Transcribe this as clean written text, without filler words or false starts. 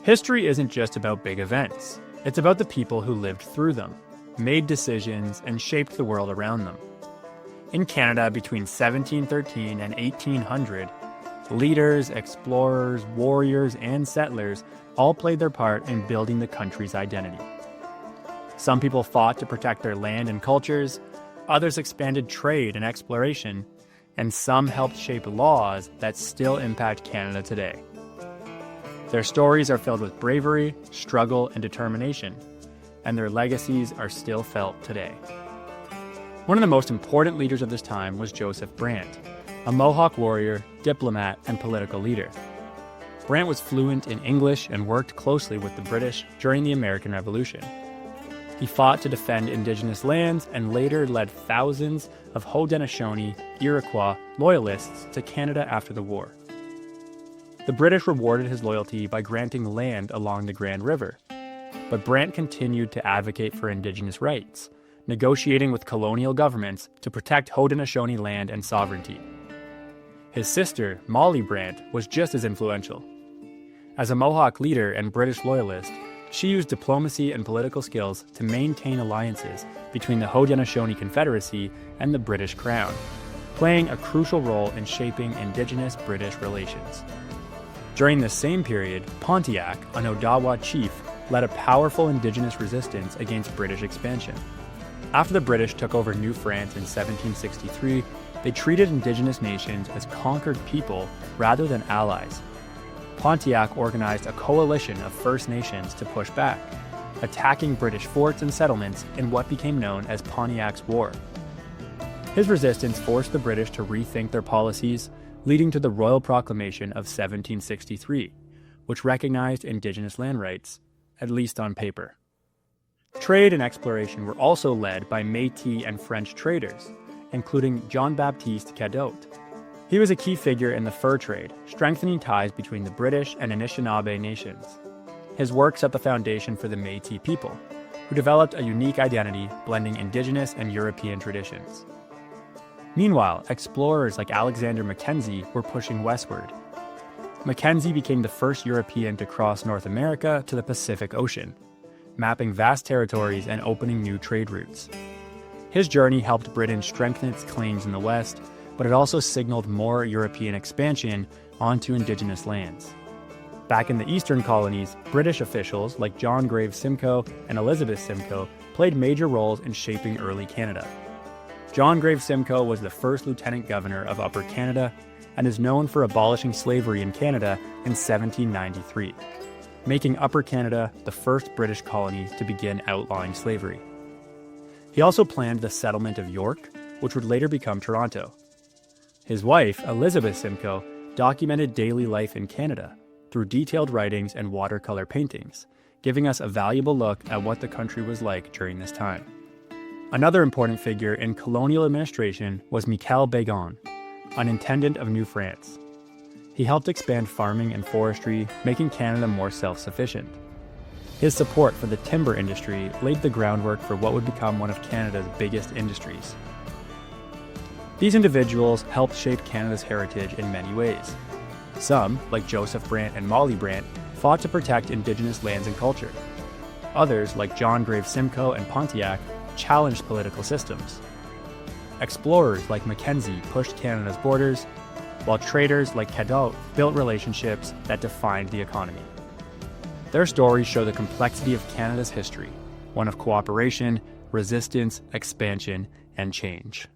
History isn't just about big events. It's about the people who lived through them, made decisions, and shaped the world around them. In Canada between 1713 and 1800, leaders, explorers, warriors, and settlers all played their part in building the country's identity. Some people fought to protect their land and cultures, others expanded trade and exploration, and some helped shape laws that still impact Canada today. Their stories are filled with bravery, struggle, and determination, and their legacies are still felt today. One of the most important leaders of this time was Joseph Brant, a Mohawk warrior, diplomat, and political leader. Brant was fluent in English and worked closely with the British during the American Revolution. He fought to defend Indigenous lands and later led thousands of Haudenosaunee, Iroquois loyalists to Canada after the war. The British rewarded his loyalty by granting land along the Grand River, but Brant continued to advocate for Indigenous rights, negotiating with colonial governments to protect Haudenosaunee land and sovereignty. His sister, Molly Brant, was just as influential. As a Mohawk leader and British loyalist, she used diplomacy and political skills to maintain alliances between the Haudenosaunee Confederacy and the British Crown, playing a crucial role in shaping Indigenous-British relations. During this same period, Pontiac, an Odawa chief, led a powerful Indigenous resistance against British expansion. After the British took over New France in 1763, they treated Indigenous nations as conquered people rather than allies. Pontiac organized a coalition of First Nations to push back, attacking British forts and settlements in what became known as Pontiac's War. His resistance forced the British to rethink their policies, leading to the Royal Proclamation of 1763, which recognized Indigenous land rights, at least on paper. Trade and exploration were also led by Métis and French traders, including Jean-Baptiste Cadotte. He was a key figure in the fur trade, strengthening ties between the British and Anishinaabe nations. His work set the foundation for the Métis people, who developed a unique identity blending Indigenous and European traditions. Meanwhile, explorers like Alexander Mackenzie were pushing westward. Mackenzie became the first European to cross North America to the Pacific Ocean, mapping vast territories and opening new trade routes. His journey helped Britain strengthen its claims in the West, but it also signaled more European expansion onto Indigenous lands. Back in the eastern colonies, British officials like John Graves Simcoe and Elizabeth Simcoe played major roles in shaping early Canada. John Graves Simcoe was the first lieutenant governor of Upper Canada and is known for abolishing slavery in Canada in 1793, making Upper Canada the first British colony to begin outlawing slavery. He also planned the settlement of York, which would later become Toronto. His wife, Elizabeth Simcoe, documented daily life in Canada through detailed writings and watercolor paintings, giving us a valuable look at what the country was like during this time. Another important figure in colonial administration was Michel Bégon, an intendant of New France. He helped expand farming and forestry, making Canada more self-sufficient. His support for the timber industry laid the groundwork for what would become one of Canada's biggest industries. These individuals helped shape Canada's heritage in many ways. Some, like Joseph Brant and Molly Brant, fought to protect Indigenous lands and culture. Others, like John Graves Simcoe and Pontiac, challenged political systems. Explorers like Mackenzie pushed Canada's borders, while traders like Cadotte built relationships that defined the economy. Their stories show the complexity of Canada's history, one of cooperation, resistance, expansion, and change.